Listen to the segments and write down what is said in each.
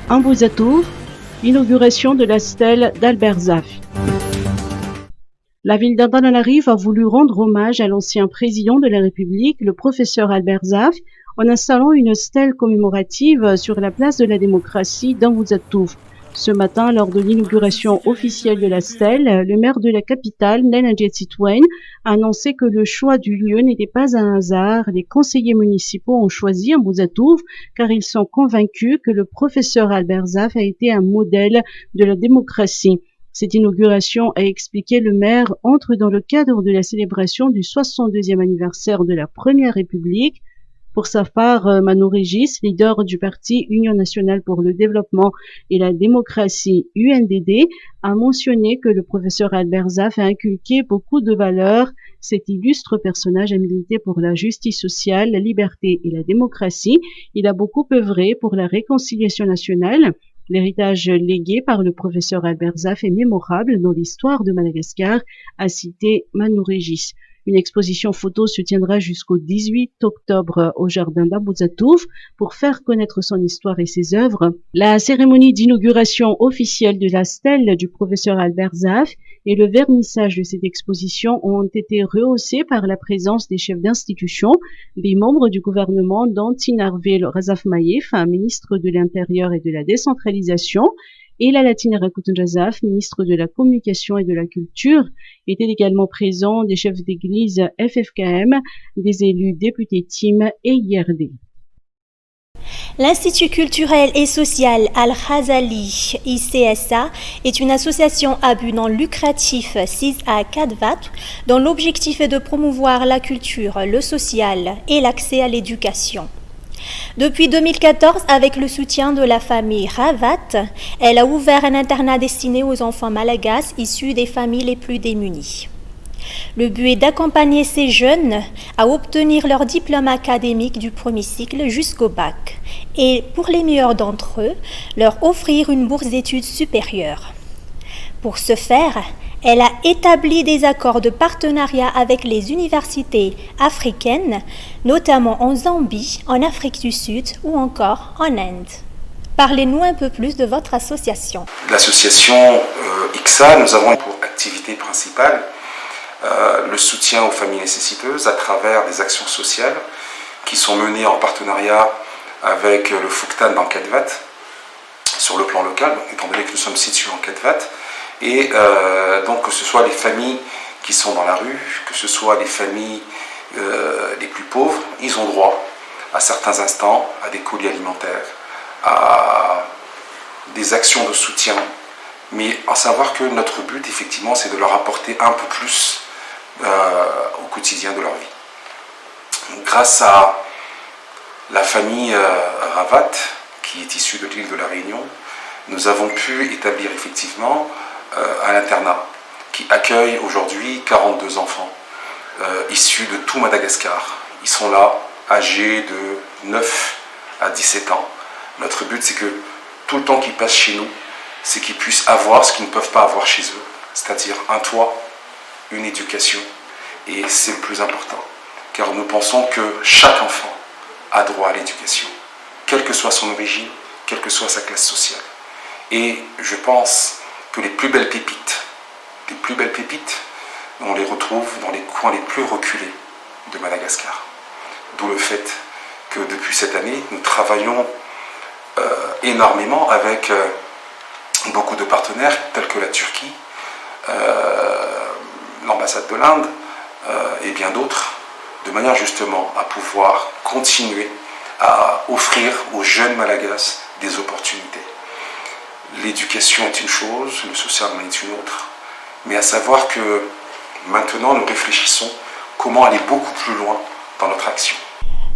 Un Bouzatouf, l'inauguration de la stèle d'Albert Zaf. La ville d'Antananarivo a voulu rendre hommage à l'ancien président de la République, le professeur Albert Zaf, en installant une stèle commémorative sur la place de la démocratie d'Ambouzatouf. Ce matin, lors de l'inauguration officielle de la stèle, le maire de la capitale, Nene Djetitwen, a annoncé que le choix du lieu n'était pas un hasard. Les conseillers municipaux ont choisi Ambouzatouf car ils sont convaincus que le professeur Albert Zaf a été un modèle de la démocratie. Cette inauguration, a expliqué le maire, entre dans le cadre de la célébration du 62e anniversaire de la Première République. Pour sa part, Mano Régis, leader du parti Union nationale pour le développement et la démocratie UNDD, a mentionné que le professeur Albert Zaf a inculqué beaucoup de valeurs. Cet illustre personnage a milité pour la justice sociale, la liberté et la démocratie. Il a beaucoup œuvré pour la réconciliation nationale. L'héritage légué par le professeur Albert Zaf est mémorable dans l'histoire de Madagascar, a cité Mano Régis. Une exposition photo se tiendra jusqu'au 18 octobre au jardin d'Ambouzatouf pour faire connaître son histoire et ses œuvres. La cérémonie d'inauguration officielle de la stèle du professeur Albert Zaf et le vernissage de cette exposition ont été rehaussés par la présence des chefs d'institution, des membres du gouvernement dont Tinarvel Razafmaïef, ministre de l'Intérieur et de la décentralisation, et la Latina Rakuten Razaf, ministre de la Communication et de la Culture. Étaient également présents des chefs d'église FFKM, des élus députés TIM et IRD. L'Institut culturel et social Al-Khazali ICSA est une association à but non lucratif sise à Kadvat dont l'objectif est de promouvoir la culture, le social et l'accès à l'éducation. Depuis 2014, avec le soutien de la famille Ravat, elle a ouvert un internat destiné aux enfants malagasy issus des familles les plus démunies. Le but est d'accompagner ces jeunes à obtenir leur diplôme académique du premier cycle jusqu'au bac et, pour les meilleurs d'entre eux, leur offrir une bourse d'études supérieures. Pour ce faire, elle a établi des accords de partenariat avec les universités africaines, notamment en Zambie, en Afrique du Sud ou encore en Inde. Parlez-nous un peu plus de votre association. L'association ICSA, nous avons pour activité principale le soutien aux familles nécessiteuses à travers des actions sociales qui sont menées en partenariat avec le Fouktan dans Kadvat, sur le plan local, étant donné que nous sommes situés en Kadvat. Et donc que ce soit les familles qui sont dans la rue, que ce soit les familles les plus pauvres, ils ont droit à certains instants à des colis alimentaires, à des actions de soutien, mais à savoir que notre but effectivement c'est de leur apporter un peu plus au quotidien de leur vie. Grâce à la famille Ravat, qui est issue de l'île de la Réunion, nous avons pu établir effectivement un internat qui accueille aujourd'hui 42 enfants issus de tout Madagascar. Ils sont là, âgés de 9 à 17 ans. Notre but, c'est que tout le temps qu'ils passent chez nous, c'est qu'ils puissent avoir ce qu'ils ne peuvent pas avoir chez eux, c'est-à-dire un toit, une éducation, et c'est le plus important. Car nous pensons que chaque enfant a droit à l'éducation, quelle que soit son origine, quelle que soit sa classe sociale. Et je pense que les plus belles pépites, on les retrouve dans les coins les plus reculés de Madagascar. D'où le fait que depuis cette année, nous travaillons énormément avec beaucoup de partenaires tels que la Turquie, l'ambassade de l'Inde et bien d'autres, de manière justement à pouvoir continuer à offrir aux jeunes Malagasy des opportunités. L'éducation est une chose, le social en est une autre, mais à savoir que maintenant nous réfléchissons comment aller beaucoup plus loin dans notre action.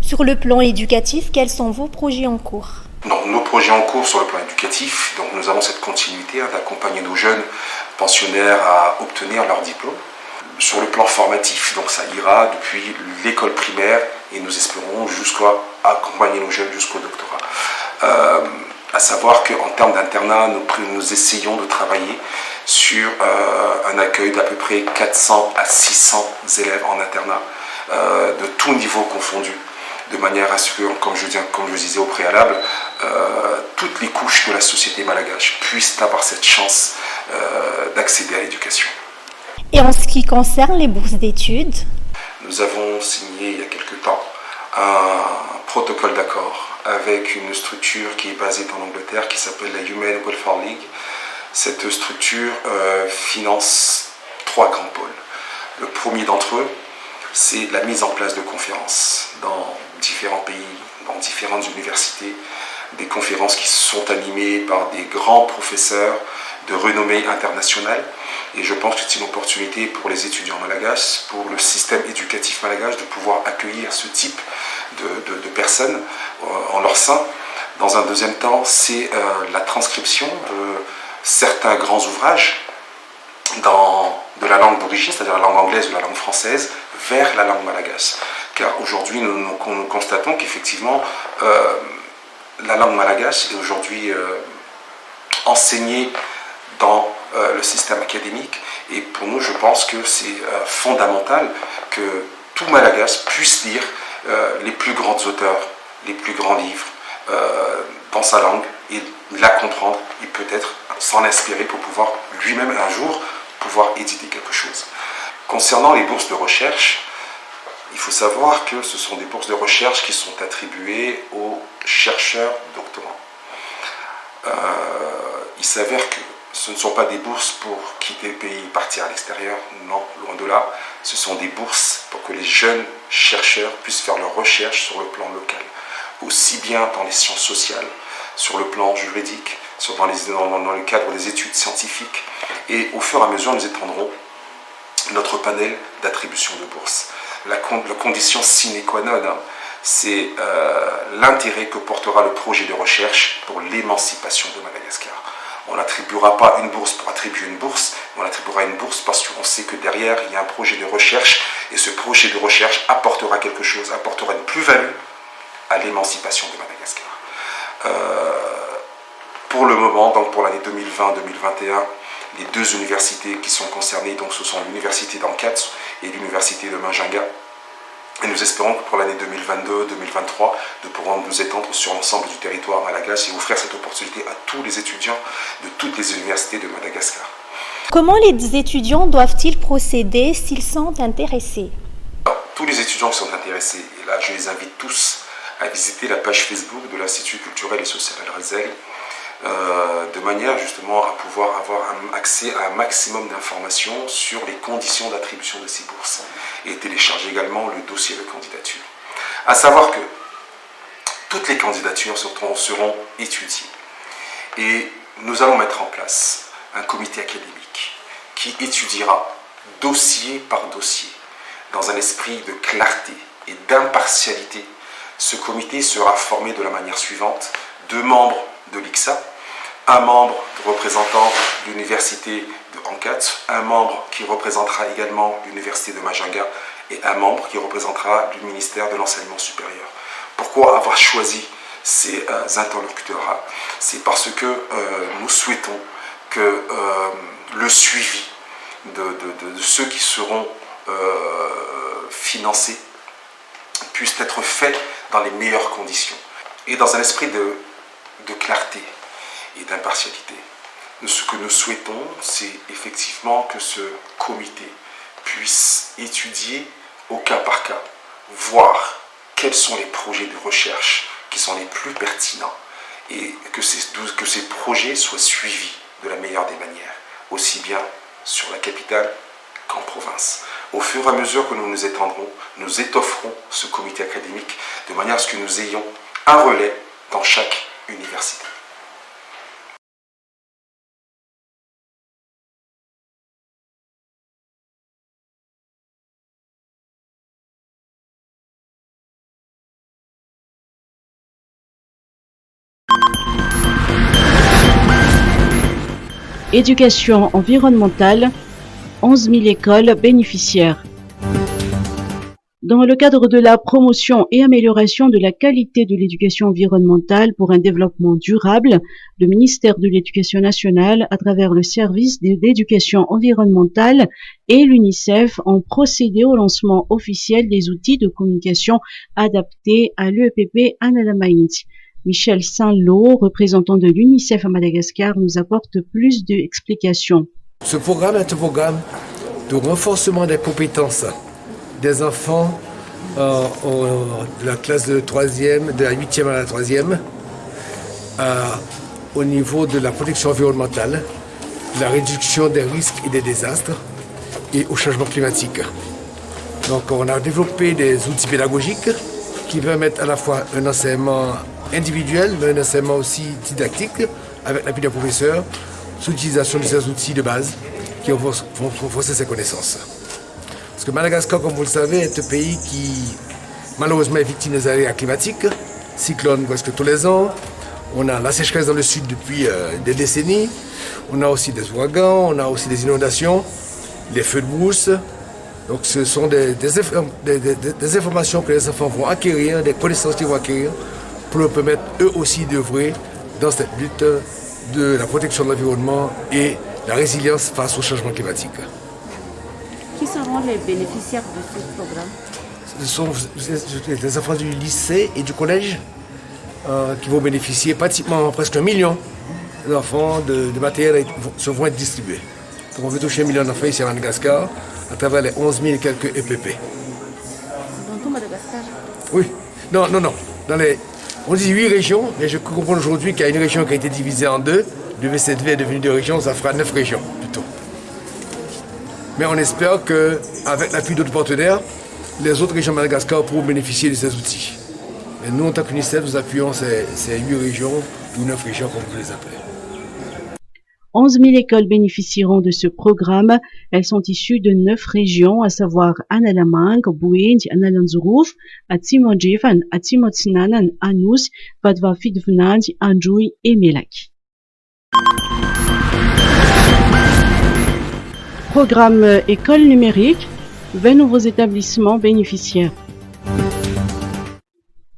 Sur le plan éducatif, quels sont vos projets en cours ? Donc, nos projets en cours sur le plan éducatif, donc nous avons cette continuité d'accompagner nos jeunes pensionnaires à obtenir leur diplôme. Sur le plan formatif, donc ça ira depuis l'école primaire et nous espérons jusqu'à accompagner nos jeunes jusqu'au doctorat. À savoir qu'en termes d'internat, nous essayons de travailler sur un accueil d'à peu près 400 à 600 élèves en internat, de tous niveaux confondus, de manière à ce que, comme je disais au préalable, toutes les couches de la société malgache puissent avoir cette chance d'accéder à l'éducation. Et en ce qui concerne les bourses d'études? Nous avons signé il y a quelque temps un protocole d'accord avec une structure qui est basée en Angleterre qui s'appelle la Human Welfare League. Cette structure finance 3 grands pôles. Le premier d'entre eux, c'est la mise en place de conférences dans différents pays, dans différentes universités, des conférences qui sont animées par des grands professeurs de renommée internationale. Et je pense que c'est une opportunité pour les étudiants malgaches, pour le système éducatif malgache, de pouvoir accueillir ce type de personnes en leur sein. Dans un deuxième temps, c'est la transcription de certains grands ouvrages de la langue d'origine, c'est-à-dire la langue anglaise ou la langue française, vers la langue malgache. Car aujourd'hui, nous constatons qu'effectivement, la langue malgache est aujourd'hui enseignée dans le système académique. Et pour nous, je pense que c'est fondamental que tout malgache puisse lire les plus grands auteurs, les plus grands livres dans sa langue et la comprendre et peut-être s'en inspirer pour pouvoir lui-même un jour pouvoir éditer quelque chose. Concernant les bourses de recherche, il faut savoir que ce sont des bourses de recherche qui sont attribuées aux chercheurs doctorants. Il s'avère que ce ne sont pas des bourses pour quitter le pays et partir à l'extérieur, non, loin de là. Ce sont des bourses pour que les jeunes chercheurs puissent faire leurs recherches sur le plan local, aussi bien dans les sciences sociales, sur le plan juridique, dans le cadre des études scientifiques. Et au fur et à mesure, nous étendrons notre panel d'attribution de bourses. La condition sine qua non, c'est l'intérêt que portera le projet de recherche pour l'émancipation de Madagascar. On n'attribuera pas une bourse pour attribuer une bourse, on attribuera une bourse parce qu'on sait que derrière, il y a un projet de recherche et ce projet de recherche apportera quelque chose, apportera une plus-value à l'émancipation de Madagascar. Pour le moment, donc pour l'année 2020-2021, les 2 universités qui sont concernées, donc ce sont l'université d'Angkat et l'université de Majinga. Et nous espérons que pour l'année 2022-2023, nous pourrons nous étendre sur l'ensemble du territoire malgache et offrir cette opportunité à tous les étudiants de toutes les universités de Madagascar. Comment les étudiants doivent-ils procéder s'ils sont intéressés? Alors, tous les étudiants qui sont intéressés, et là je les invite tous à visiter la page Facebook de l'Institut culturel et social Al-Razali, de manière justement à pouvoir avoir accès à un maximum d'informations sur les conditions d'attribution de ces bourses et télécharger également le dossier de candidature. À savoir que toutes les candidatures seront étudiées et nous allons mettre en place un comité académique qui étudiera dossier par dossier dans un esprit de clarté et d'impartialité. Ce comité sera formé de la manière suivante: 2 membres de l'ICSA, un membre représentant l'université de Angkat, un membre qui représentera également l'université de Majinga et un membre qui représentera le ministère de l'enseignement supérieur. Pourquoi avoir choisi ces interlocuteurs-là? C'est parce que nous souhaitons que le suivi de ceux qui seront financés puisse être fait dans les meilleures conditions et dans un esprit de clarté et d'impartialité. Ce que nous souhaitons, c'est effectivement que ce comité puisse étudier au cas par cas, voir quels sont les projets de recherche qui sont les plus pertinents et que ces projets soient suivis de la meilleure des manières, aussi bien sur la capitale qu'en province. Au fur et à mesure que nous nous étendrons, nous étofferons ce comité académique de manière à ce que nous ayons un relais dans chaque université. Éducation environnementale, 11 000 écoles bénéficiaires. Dans le cadre de la promotion et amélioration de la qualité de l'éducation environnementale pour un développement durable, le ministère de l'Éducation nationale, à travers le service d'éducation environnementale et l'UNICEF, ont procédé au lancement officiel des outils de communication adaptés à l'EPP Analamaïnt. Michel Saint-Lô, représentant de l'UNICEF à Madagascar, nous apporte plus d'explications. Ce programme est un programme de renforcement des compétences des enfants de la classe de 3e, de la 8e à la 3e, au niveau de la protection environnementale, de la réduction des risques et des désastres et au changement climatique. Donc on a développé des outils pédagogiques qui permettent à la fois un enseignement individuel, mais un enseignement aussi didactique avec l'appui des professeurs, sous l'utilisation de ces outils de base qui vont renforcer ses connaissances. Parce que Madagascar, comme vous le savez, est un pays qui malheureusement est victime des aléas climatiques, cyclones presque tous les ans. On a la sécheresse dans le sud depuis des décennies. On a aussi des ouragans, on a aussi des inondations, des feux de brousse. Donc ce sont des informations que les enfants vont acquérir, des connaissances qu'ils vont acquérir pour leur permettre eux aussi d'œuvrer dans cette lutte de la protection de l'environnement et la résilience face au changement climatique. Qui seront les bénéficiaires de ce programme? Ce sont les enfants du lycée et du collège qui vont bénéficier pratiquement presque 1 million d'enfants de matériel vont être distribués. Donc on veut toucher 1 million d'enfants ici à Madagascar à travers les 11 000 et quelques EPP. Dans tout Madagascar? Oui, non. On dit 8 régions, mais je comprends aujourd'hui qu'il y a une région qui a été divisée en deux. Le V7V est devenu 2 régions, ça fera 9 régions plutôt. Mais on espère qu'avec l'appui d'autres partenaires, les autres régions de Madagascar pourront bénéficier de ces outils. Et nous, en tant qu'UNICEF, nous appuyons ces 8 régions ou 9 régions, comme vous les appelez. 11 000 écoles bénéficieront de ce programme. Elles sont issues de 9 régions, à savoir Analamang, Bouéndi, Analanzourouf, Atsimodjifan, Atsimotsinanan, Anous, Vadvafidvnand, Anjoui et Melak. Programme École numérique, 20 nouveaux établissements bénéficiaires.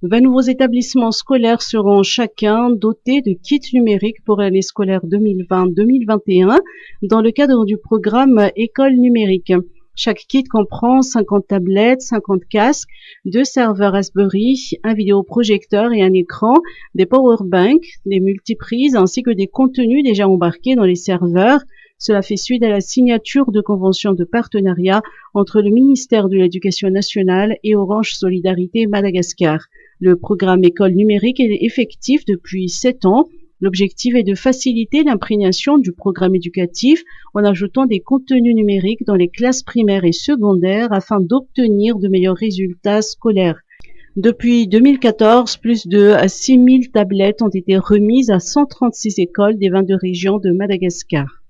20 nouveaux établissements scolaires seront chacun dotés de kits numériques pour l'année scolaire 2020-2021 dans le cadre du programme École numérique. Chaque kit comprend 50 tablettes, 50 casques, 2 serveurs Raspberry, un vidéoprojecteur et un écran, des powerbanks, des multiprises ainsi que des contenus déjà embarqués dans les serveurs. Cela fait suite à la signature de conventions de partenariat entre le ministère de l'Éducation nationale et Orange Solidarité Madagascar. Le programme École numérique est effectif depuis 7 ans. L'objectif est de faciliter l'imprégnation du programme éducatif en ajoutant des contenus numériques dans les classes primaires et secondaires afin d'obtenir de meilleurs résultats scolaires. Depuis 2014, plus de 6 000 tablettes ont été remises à 136 écoles des 22 régions de Madagascar.